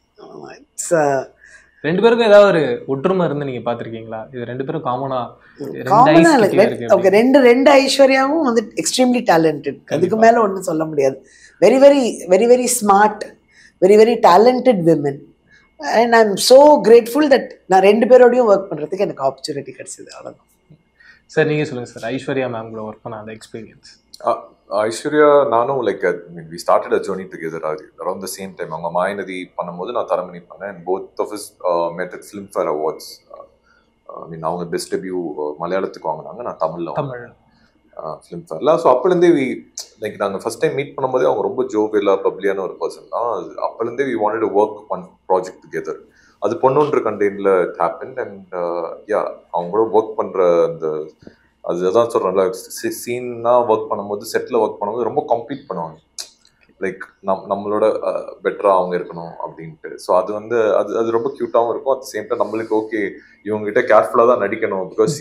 2 பேருக்கும் ஏதாவது ஒரு ஒற்றுமை இருந்து நீங்க பார்த்துருக்கீங்களா? இது 2 பேரும் காமனா ஓகே, ரெண்டு ஐஸ்வர்யாவும் வந்து எக்ஸ்ட்ரீம்லி டேலண்டட். அதுக்கு மேல ஒன்றும் சொல்ல முடியாது. Very very very very smart, very very talented women. And I am so grateful that நான் 2 பேரோடையும் ஒர்க் பண்ணுறதுக்கு எனக்கு ஆப்பர்ச்சுனிட்டி கிடைச்சது. அவ்வளோதான். சார் நீங்கள் சொல்லுங்கள் சார், ஐஸ்வர்யா மேம் கூட ஒர்க் பண்ண அந்த எக்ஸ்பீரியன்ஸ். ஐஸ்வர்யா நானும் like we started a journey together around the same time. அவங்க மாயநதி பண்ணும்போது நான் தரமணி பண்ணேன். and both of us met at Filmfare Awards. ஐ மீன் அவங்க பெஸ்ட் டெபியூ மலையாளத்துக்கு வாங்கினாங்க, நான் தமிழ்ல ஃபிலிம்ஃபேர்ல. ஸோ அப்போலேருந்தே லைக் நாங்கள் ஃபர்ஸ்ட் டைம் மீட் பண்ணும்போதே அவங்க ரொம்ப ஜோவியலா பப்ளியான ஒரு பர்சன் தான். அப்போலேருந்தே we wanted to work on project together. அது பொன்னொன்று கண்டெய்ன்ல ஹேப்பன். அண்ட் யா அவங்க கூட ஒர்க் பண்ற அந்த அதுதான் சொல்றேன்ல, சீன்னா ஒர்க் பண்ணும்போது செட்டில் ஒர்க் பண்ணும்போது ரொம்ப கம்ப்ளீட் பண்ணுவாங்க. லைக் நம்மளோட பெட்டரா அவங்க இருக்கணும் அப்படின்ட்டு. ஸோ அது வந்து அது ரொம்ப கியூட்டாகவும் இருக்கும். அட் சேம் டைம் நம்மளுக்கு ஓகே இவங்ககிட்ட கேர்ஃபுல்லாக தான் நடிக்கணும். பிகாஸ்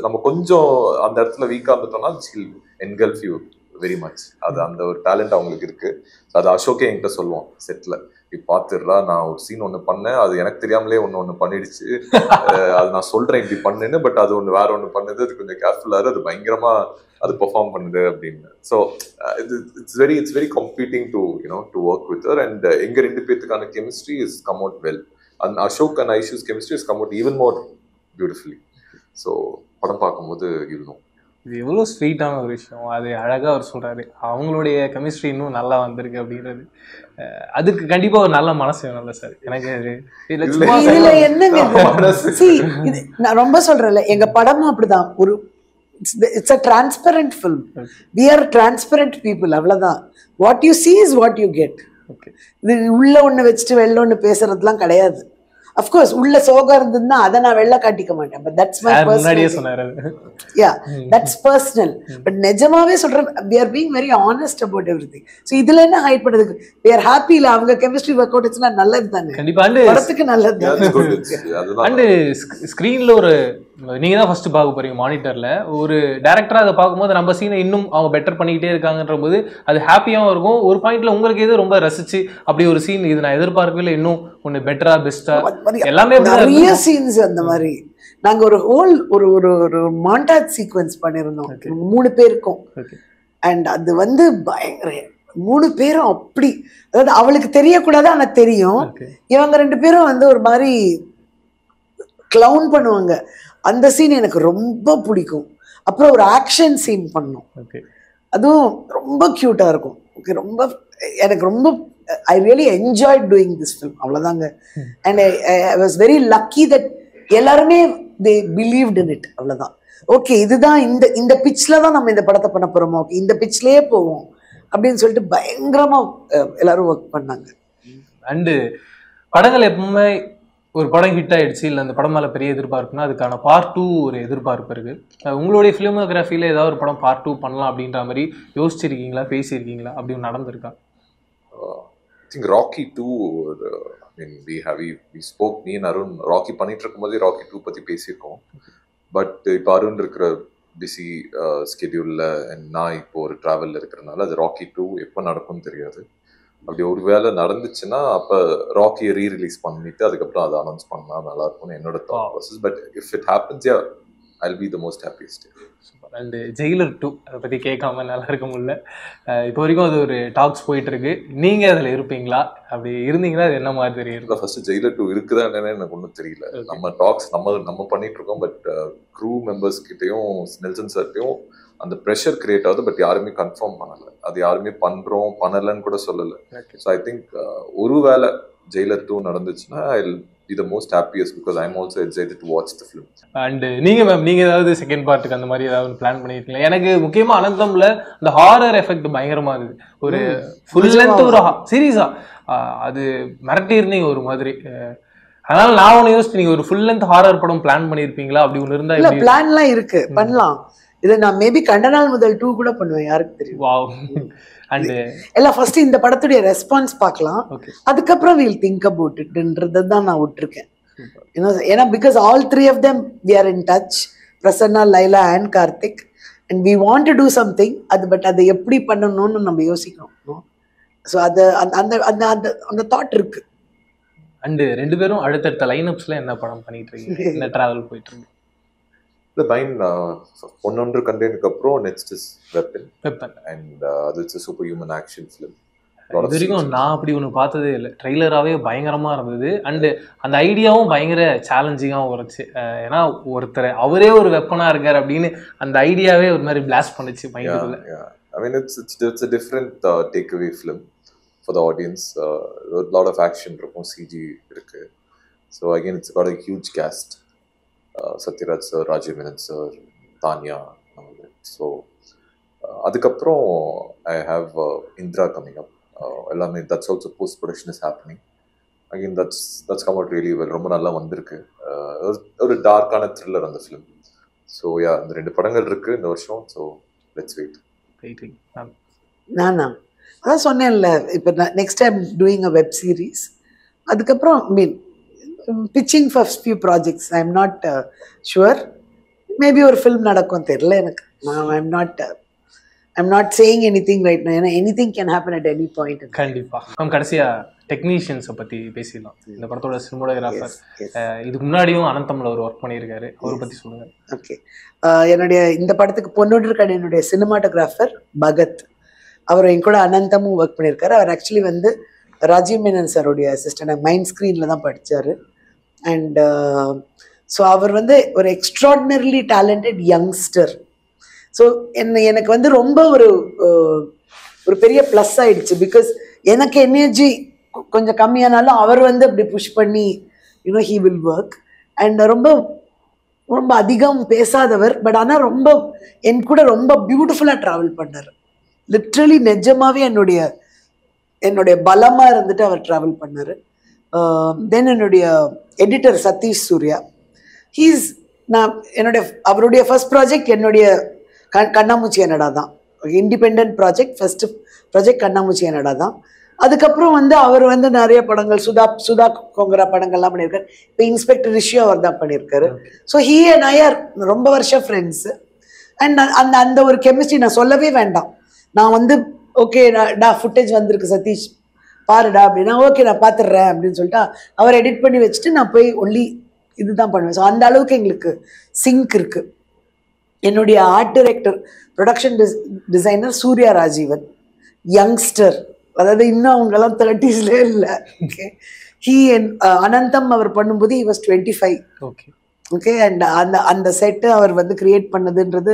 நம்ம கொஞ்சம் அந்த இடத்துல வீக்காக இருந்துட்டோம்னா Sheel engulf you very much. அது அந்த ஒரு டேலண்ட் அவங்களுக்கு இருக்கு. அது அசோக்கே என்கிட்ட சொல்லுவோம் செட்டில், இப்படி பார்த்துடுறா நான் ஒரு சீன் ஒன்று பண்ணேன், அது எனக்கு தெரியாமலே ஒன்று பண்ணிடுச்சு, அது நான் சொல்றேன் இப்படி பண்ணுன்னு, பட் அது ஒன்று வேற ஒன்று பண்ணுது, அது கொஞ்சம் கேர்ஃபுல்லாக அது பயங்கரமா அது பெர்ஃபார்ம் பண்ணுது அப்படின்னு. So it's very completing to to work with her. And எங்க 2 பேத்துக்கான chemistry is come out well. And Ashok and Aishu's chemistry is come out even more beautifully. So படம் பார்க்கும்போது இருக்கும். இது எவ்வளோ ஸ்வீட்டான ஒரு விஷயம். அது அழகாக அவர் சொல்கிறாரு, அவங்களுடைய கெமிஸ்ட்ரி இன்னும் நல்லா வந்திருக்கு அப்படின்றது. அதுக்கு கண்டிப்பாக ஒரு நல்ல மனசு வேணும்ல சார். எனக்கு இதுல என்னங்க நான் ரொம்ப சொல்றேன்ல, எங்க படமும் அப்படிதான். ஒரு it's a transparent film. We are transparent people. அவ்வளவுதான். What you see is what you get. இது உள்ள ஒண்ணு வச்சுட்டு வெளில ஒண்ணு பேசுறதுலாம் கிடையாது. Of course உள்ள சோகம் இருந்ததுன்னா அதை நான் வெளில காட்டிக்க மாட்டேன். But that's my personal. Yeah, that's personal. But நிஜமாவே சொல்றேன், we are being very honest about everything. So இதுல என்ன ஹைட் பண்றதுக்கு? We are happy. இல்ல அவங்க கெமிஸ்ட்ரி ஒர்க் அவுட் ஆச்சுன்னா நல்லது தானே. கண்டிப்பா படத்துக்கு நல்லது தானே. அண்ட் ஸ்கிரீன்ல ஒரு நீங்க தான் ஃபர்ஸ்ட் பார்க்க போறீங்க மானிட்டர்ல. ஒரு டைரக்டரா அதை பார்க்கும்போது நம்ம சீனை இன்னும் அவங்க பெட்டர் பண்ணிக்கிட்டே இருக்காங்கன்ற போது அது ஹாப்பியாகவும் இருக்கும். ஒரு பாயிண்ட்ல உங்களுக்கு எது ரொம்ப ரசிச்சு அப்படி ஒரு சீன் இது நான் எதிர்பார்க்கவே இல்லை, இன்னும் ஒன்னு பெட்டரா பெஸ்டா எல்லாமே நிறைய சீன்ஸ் அந்த மாதிரி. நாங்க ஒரு ஹோல் ஒரு மாண்டாஜ் சீக்வென்ஸ் பண்ணிருந்தோம் 3 பேருக்கும். அண்ட் அது வந்து பயங்கர 3 பேரும் அப்படி, அதாவது அவளுக்கு தெரியக்கூடாது ஆனா தெரியும். இவங்க 2 பேரும் வந்து ஒரு மாதிரி கிளவுன் பண்ணுவாங்க. அந்த சீன் எனக்கு ரொம்ப பிடிக்கும். அப்புறம் ஒரு ஆக்ஷன் சீன் பண்ணோம், அதுவும் ரொம்ப கியூட்டா இருக்கும். ரொம்ப எனக்கு ரொம்ப I really enjoyed doing this film. அவ்வளவுதாங்க. And I was very lucky that எல்லாருமே they believed in it. அவ்வளவுதான். ஓகே இதுதான் இந்த பிட்ச்ல தான் நம்ம இந்த படத்தை பண்ண போறோம், ஓகே இந்த பிட்ச்லயே போவோம் அப்படின்னு சொல்லிட்டு பயங்கரமா எல்லாரும் ஒர்க் பண்ணாங்க. அண்டு படங்கள் எப்பவுமே ஒரு படம் ஹிட் ஆயிடுச்சு இல்லை அந்த படம் மேலே பெரிய எதிர்பார்ப்புனா அதுக்கான பார்ட் 2 ஒரு எதிர்பார்ப்பு இருக்கு. உங்களுடைய ஃபிலிமோகிராஃபியில் ஏதாவது ஒரு படம் பார்ட் 2 பண்ணலாம் அப்படின்ற மாதிரி யோசிச்சிருக்கீங்களா, பேசியிருக்கீங்களா, அப்படி நடந்திருக்கா? I think Rocky 2, I mean we spoke, me and Arun Rocky பண்ணிட்டு இருக்கும்போது Rocky 2 பத்தி பேசியிருக்கோம். பட் இப்போ அருண் இருக்கிற பிஸி ஸ்கெடியூல்ல நான் இப்போ ஒரு டிராவல்ல இருக்கிறதுனால அது Rocky 2 எப்போ நடக்கும்னு தெரியாது. அப்படி ஒரு வேலை நடந்துச்சுன்னா அப்போ ராக்கியை ரீரிலீஸ் பண்ணிட்டு அதுக்கப்புறம் அதை அனௌன்ஸ் பண்ணா நல்லா இருக்கும்னு என்னோட thought process. But if it happens yeah I'll be the most happiest. And Jailer 2 அதை பற்றி கேட்காம நல்லா இருக்க முடியல. இப்போ வரைக்கும் அது ஒரு டாக்ஸ் போயிட்டு இருக்கு. நீங்கள் அதில் இருப்பீங்களா? அப்படி இருந்தீங்கன்னா அது என்ன மாதிரி தெரியும்? ஃபர்ஸ்ட் ஜெயிலர் 2 இருக்குதா என்னன்னு எனக்கு ஒன்றும் தெரியல. நம்ம டாக்ஸ் நம்ம பண்ணிட்டு இருக்கோம். பட் க்ரூ மெம்பர்ஸ் கிட்டையும் நெல்சன் சார்ட்டையும் அந்த ப்ரெஷர் கிரியேட் ஆகுது. பட் யாருமே கன்ஃபார்ம் பண்ணலை. அது யாருமே பண்ணுறோம் பண்ணலைன்னு கூட சொல்லலை. ஸோ ஐ திங்க் ஒரு வேளை ஜெயிலர் 2 நடந்துச்சுன்னா I'll be the most happiest because I'm also excited to watch the film. And நீங்க மேம் நீங்க ஏதாவது செகண்ட் பார்ட்டுக்கு அந்த மாதிரி ஏதாவது பிளான் பண்ணிருக்கீங்களா? எனக்கு முக்கியமா அனந்தம்ல அந்த ஹாரர் எஃபெக்ட் பயங்கரமா இருக்கு. ஒரு ஃபுல் லென்த் ஒரு சீரீஸா அது மிரட்டி இருந்தீங்க ஒரு மாதிரி. அதனால நான் ஒன்று யோசிச்சு நீங்க ஒரு ஃபுல் லென்த் ஹாரர் படம் பிளான் பண்ணிருப்பீங்களா? அப்படி ஒன்று இருந்தா இல்ல பிளான்லாம் இருக்கு, பண்ணலாம். இது நான் மேபி கண்டனால் முதல் 2 கூட பண்ணுவேன், யாருக்கு தெரியும். வாவ். அண்ட் எல்லாம் ஃபர்ஸ்ட் இந்த படத்துடைய ரெஸ்பான்ஸ் பார்க்கலாம், அதுக்கப்புறம் we'll think about itன்றதை தான் நான் விட்டுருக்கேன். ஏன்னா because all 3 of them we are in touch, Prasanna, Laila and Karthik, and we want to do something. அது பட் அதை எப்படி பண்ணணும்னு நம்ம யோசிக்கணும். ஸோ அது அந்த அந்த அந்த தாட் இருக்கு. அண்ட் 2 பேரும் அடுத்தடுத்த லைனப்ஸ்ல என்ன படம் பண்ணிட்டு இருக்கீங்க? என்ன டிராவல் போயிட்டு இருக்கு? The Bine பொன்னொன்று கண்டெய்னுக்கு அப்புறம் நெக்ஸ்ட் இஸ் வெப்பன். அண்ட் அது it's a superhuman action film. இது வரைக்கும் நான் அப்படி ஒன்று பார்த்ததே இல்லை. ட்ரெய்லராகவே பயங்கரமா இருந்தது. அண்டு அந்த ஐடியாவும் பயங்கர சேலஞ்சிங்காகவும் இருந்துச்சு. ஏன்னா ஒருத்தர் அவரே ஒரு வெப்பனா இருக்காரு அப்படின்னு அந்த ஐடியாவே ஒரு மாதிரி பிளாஸ்ட் பண்ணுச்சு மைண்டுக்குள்ள. I mean it's a different takeaway film for the audience. A lot of action இருக்கும், CG இருக்கு. So again it's got a huge cast. Sathyaraj sir, Rajiv Menon sir, Taniya. So அதுக்கப்புறம் I have Indira coming up. எல்லாமே that's also post production is happening. Again that's come out really well. ரொம்ப நல்லா வந்திருக்கு. ஒரு டார்க்கான thriller அந்த ஃபிலிம். ஸோ யா, இந்த 2 படங்கள் இருக்கு இந்த வருஷம். So let's wait. நானா அதான் சொன்னேன்ல, இப்போ next time doing a web series. அதுக்கப்புறம் pitching for few projects. I am not sure. Maybe ஒரு ஃபிலிம் நடக்கும், தெரியல எனக்கு. I'm not saying anything right now. ஏன்னா anything can happen at any point. கண்டிப்பா. கடைசியா டெக்னீஷியன்ஸை பற்றி பேசிடலாம். இந்த படத்தோட சினிமோட்டோகிராஃபர் இதுக்கு முன்னாடியும் அனந்தம்ல ஒரு ஒர்க் பண்ணியிருக்காரு, அவரை பற்றி சொல்லுங்க. ஓகே, என்னுடைய இந்த படத்துக்கு பொன்னொன்று என்னுடைய சினிமாட்டோகிராஃபர் பகத். அவர் என் கூட அனந்தமும் ஒர்க் பண்ணியிருக்காரு. அவர் ஆக்சுவலி வந்து ராஜீவ் மேனன் சாருடைய அசிஸ்டன்ட். மைண்ட் ஸ்க்ரீனில் தான் படித்தார். அண்ட் ஸோ அவர் வந்து ஒரு எக்ஸ்ட்ராடினரிலி டேலண்டட் யங்ஸ்டர். ஸோ எனக்கு வந்து ரொம்ப ஒரு பெரிய ப்ளஸ் ஆயிடுச்சு. பிகாஸ் எனக்கு எனர்ஜி கொஞ்சம் கம்மியானாலும் அவர் வந்து அப்படி புஷ் பண்ணி ஹீ வில் ஒர்க். அண்ட் ரொம்ப ரொம்ப அதிகம் பேசாதவர், பட் ஆனால் ரொம்ப என் கூட ரொம்ப பியூட்டிஃபுல்லாக ட்ராவல் பண்ணார். லிட்ரலி நிஜமாவே என்னுடைய பலமாக இருந்துட்டு அவர் ட்ராவல் பண்ணார். தென் என்னுடைய எடிட்டர் சதீஷ் சூர்யா, அவருடைய ஃபர்ஸ்ட் ப்ராஜெக்ட் என்னுடைய கண்ணாமூச்சி என்னடா தான், இண்டிபெண்ட் ப்ராஜெக்ட். ஃபர்ஸ்ட் ப்ராஜெக்ட் கண்ணாமூச்சி என்னடா தான். அதுக்கப்புறம் வந்து அவர் வந்து நிறைய படங்கள் சுதா கொங்கரா படங்கள்லாம் பண்ணியிருக்காரு. இப்போ இன்ஸ்பெக்டர் ரிஷி அவர் தான் பண்ணியிருக்காரு. So he and I are ரொம்ப வருஷம் ஃப்ரெண்ட்ஸு. அண்ட் அந்த ஒரு கெமிஸ்ட்ரி நான் சொல்லவே வேண்டாம். நான் வந்து ஓகே ஃபுட்டேஜ் வந்திருக்கு சதீஷ் பாருடா அப்படின்னா, ஓகே நான் பார்த்துடுறேன் அப்படின்னு சொல்லிட்டு அவர் எடிட் பண்ணி வச்சுட்டு நான் போய் ஒன்லி இதுதான் பண்ணுவேன். ஸோ அந்த அளவுக்கு எங்களுக்கு சிங்க் இருக்கு. என்னுடைய art director production designer Surya Rajeevan, youngster. அதாவது இன்னும் அவங்கெல்லாம் 30ஸ்லே இல்லை. ஓகே, அனந்தம் அவர் பண்ணும்போது he was 25. ஓகே, அண்ட் அந்த செட்டு அவர் வந்து கிரியேட் பண்ணதுன்றது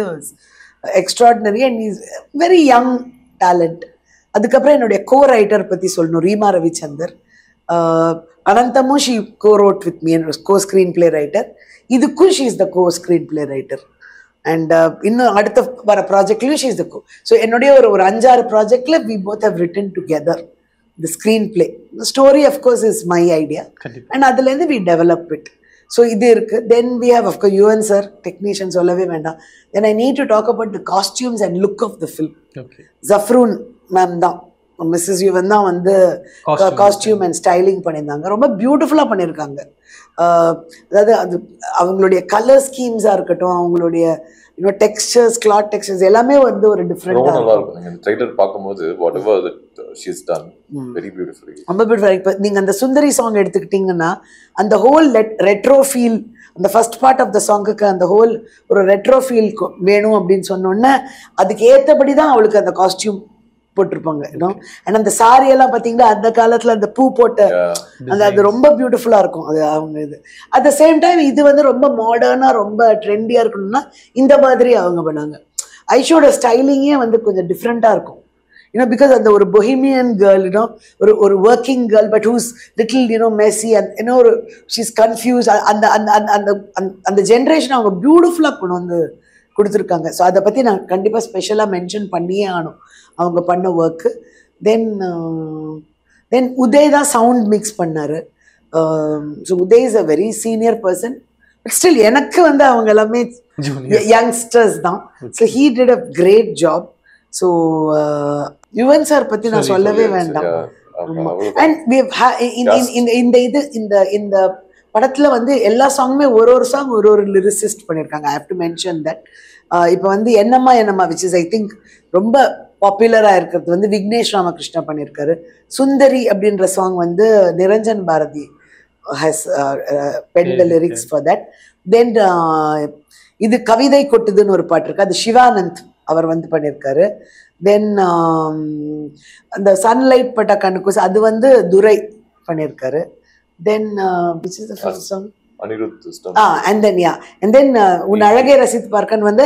extraordinary. And is very young talent. அதுக்கப்புறம் என்னுடைய கோ ரைட்டர் பற்றி சொல்லணும், ரீமா ரவிச்சந்தர். அனந்தமும் she co wrote with me, co screenplay writer. இதுக்கும் she is the co screenplay writer. And இன்னும் அடுத்த வர ப்ராஜெக்ட்லையும் she is the co. So என்னுடைய ஒரு 5-6 ப்ராஜெக்ட்ல we both have written together the screenplay. Story of course is my idea and அதுலேருந்து we develop it. So இது இருக்கு. Then we have of course Yuvan sir, technician சொல்லவே வேண்டாம். Then I need to talk about the costumes and look of the film. Jafrun ma'am தான், Mrs Yuvan தான் வந்து costume and styling பண்ணியிருந்தாங்க. ரொம்ப பியூட்டிஃபுல்லாக பண்ணியிருக்காங்க. அதாவது அது அவங்களுடைய கலர் ஸ்கீம்ஸாக இருக்கட்டும், அவங்களுடைய டெக்ஸ்சர்ஸ், கிளாத் டெக்ஸ்சர்ஸ் எல்லாமே வந்து ஒரு டிஃப்ரெண்டாக இருக்கும். ட்ரைலர் பார்க்கும்போது whatever that she has done very beautifully. ரொம்ப பியூட்டிஃபுல். இப்போ நீங்கள் அந்த சுந்தரி சாங் எடுத்துக்கிட்டிங்கன்னா அந்த ஹோல் ரெட்ரோ ஃபீல், அந்த ஃபர்ஸ்ட் பார்ட் ஆஃப் த சாங்குக்கு அந்த ஹோல் ஒரு ரெட்ரோ ஃபீல் வேணும் அப்படின்னு சொன்னோன்னே அதுக்கு ஏற்றபடி தான் அவளுக்கு அந்த காஸ்டியூம் போட்டிருப்பாங்க. அண்ட் அந்த சாரி எல்லாம் பார்த்தீங்கன்னா அந்த காலத்தில் அந்த பூ போட்ட அது ரொம்ப பியூட்டிஃபுல்லாக இருக்கும். அது அவங்க இது அட் த சேம் டைம் இது வந்து ரொம்ப மாடர்னாக ரொம்ப ட்ரெண்டியாக இருக்கணும்னா இந்த மாதிரி அவங்க பண்ணாங்க. ஐஷோட ஸ்டைலிங்கே வந்து கொஞ்சம் டிஃப்ரெண்ட்டாக இருக்கும். பிகாஸ் அந்த ஒரு பொஹிமியன் கேர்ள், ஒரு working girl, but who's little messy and ஒரு ஷீஸ் கன்ஃபியூஸ். அந்த அந்த அந்த ஜென்ரேஷன் அவங்க பியூட்டிஃபுல்லாக கொண்டு வந்து கொடுத்துருக்காங்க. ஸோ அதை பற்றி நான் கண்டிப்பாக ஸ்பெஷலாக மென்ஷன் பண்ணியே ஆகணும் அவங்க பண்ண ஒர்க்கு. தென் உதய் தான் சவுண்ட் மிக்ஸ் பண்ணார். So Uday is a very senior person, but still எனக்கு வந்து அவங்க எல்லாமே யங்ஸ்டர்ஸ் தான். So he did a great job. So Yuvan sir பற்றி நான் சொல்லவே வேண்டாம். அண்ட் இந்த படத்தில் வந்து எல்லா சாங்குமே ஒரு சாங் ஒரு லிரிசிஸ்ட் பண்ணியிருக்காங்க. I have to mention that. இப்போ வந்து என்னம்மா விச் இஸ் ஐ திங்க் ரொம்ப பாப்புலராக இருக்கிறது வந்து விக்னேஷ் ராமகிருஷ்ணா பண்ணியிருக்காரு. சுந்தரி அப்படின்ற சாங் வந்து Niranjan Bharathi has pen the lyrics for that. Then இது கவிதை கொட்டுதுன்னு ஒரு பாட்டு இருக்கு, அது சிவானந்த் அவர் வந்து பண்ணியிருக்காரு. தென் அந்த சன்லைட் பட்ட கண்ணுக்கு அது வந்து துரை பண்ணியிருக்காரு. Then which is the first song? And then உன் அழகே ரசித்து பார்க்கன் வந்து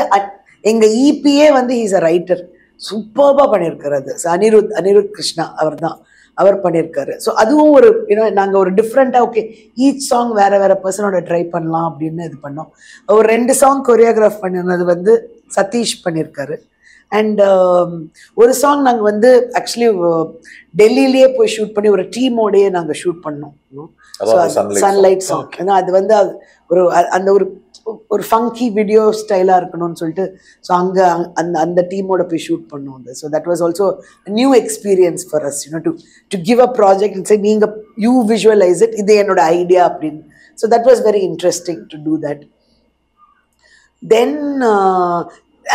எங்க இபிஏ வந்து ஹீஸ் அ ரைட்டர், சூப்பர்பா பண்ணியிருக்காரு. அது அனிருத் கிருஷ்ணா அவர் தான். அவர் பண்ணியிருக்காரு. ஸோ அதுவும் ஒரு நாங்கள் ஒரு டிஃப்ரெண்ட்டாக ஓகே ஈச் சாங் வேற வேற பர்சனோட ட்ரை பண்ணலாம் அப்படின்னு இது பண்ணோம். ஒரு 2 சாங் கொரியோகிராஃப் பண்ணிருந்தது வந்து சதீஷ் பண்ணியிருக்காரு. அண்ட் ஒரு சாங் நாங்கள் வந்து ஆக்சுவலி டெல்லியிலேயே போய் ஷூட் பண்ணி ஒரு டீமோடையே நாங்கள் ஷூட் பண்ணோம். Sunlight song. ஏன்னா அது வந்து ஒரு அந்த ஒரு ஃபங்கி வீடியோ ஸ்டைலாக இருக்கணும்னு சொல்லிட்டு ஸோ அங்கே அந்த டீமோட போய் ஷூட் பண்ணுவோம். So that was also new experience for us to give a project சரி நீங்கள் யூ விஷுவலைஸ் இட், இது என்னோட ஐடியா அப்படின்னு. So that was very interesting to do that. Then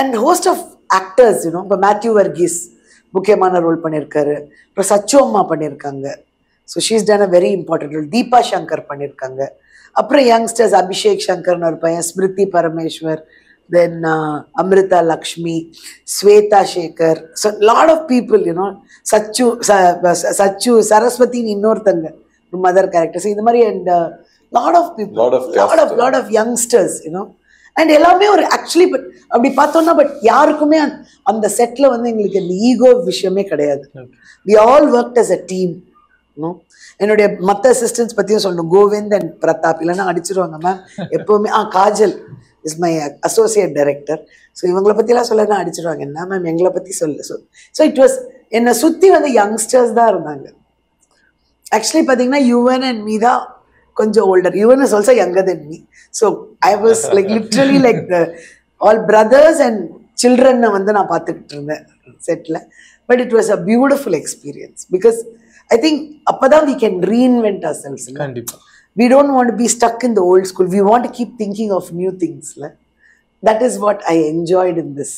and host of actors இப்போ மேத்யூ வர்கீஸ் முக்கியமான ரோல் பண்ணியிருக்காரு. அப்புறம் சச்சு அம்மா பண்ணியிருக்காங்க. So she's done a very important role. Deepa Shankar பண்ணியிருக்காங்க. அப்புறம் யங்ஸ்டர்ஸ் அபிஷேக் சங்கர்னு ஒரு பையன், Smruthi Parameswar, then Amritha Lakshmi, Shweta Sekar, so lot of people Sachu சரஸ்வதின்னு இன்னொருத்தங்க மதர் கேரக்டர்ஸ், இந்த மாதிரி and lot of people lot of youngsters and எல்லாமே ஒரு ஆக்சுவலி பட் அப்படி பார்த்தோம்னா பட் யாருக்குமே அந்த செட்ல வந்து எங்களுக்கு இந்த ஈகோ விஷயமே கிடையாது. We all worked as a team. என்னுடைய மற்ற அசிஸ்டன்ஸ் பற்றியும் சொல்லணும். கோவிந்த் அண்ட் பிரதாப் இல்லைன்னா அடிச்சிருவாங்க மேம் எப்போவுமே. Kajal is my associate director. So இவங்களை பற்றிலாம் சொல்லனா அடிச்சிருவாங்க. என்ன மேம் எங்களை பற்றி சொல்லு. ஸோ இட் வாஸ் என்னை சுற்றி வந்து யங்ஸ்டர்ஸ் தான் இருந்தாங்க. ஆக்சுவலி பார்த்தீங்கன்னா யுவன் அண்ட் மீ தான் கொஞ்சம் older. Yuvan is also younger than me. So I was like literally like all brothers and சில்ட்ரனை வந்து நான் பார்த்துக்கிட்டு இருந்தேன் செட்டில். But it was a beautiful experience because I think appadam we can reinvent ourselves. We don't want to be stuck in the old school. We want to keep thinking of new things. That is what I enjoyed in this.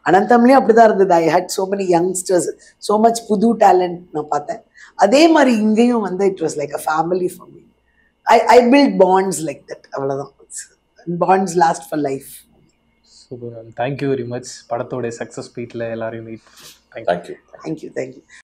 Ananthamliyum appadha irundhathu. I had so many youngsters, so much pudu talent na paathen. Adhe mari ingeyum vanda it was like a family for me. I built bonds like that. Avladhan. Bonds last for life. Super. Thank you very much. படத்தோட success ஸ்பீட்ல எல்லாரையும் meet. Thank you. Thank you.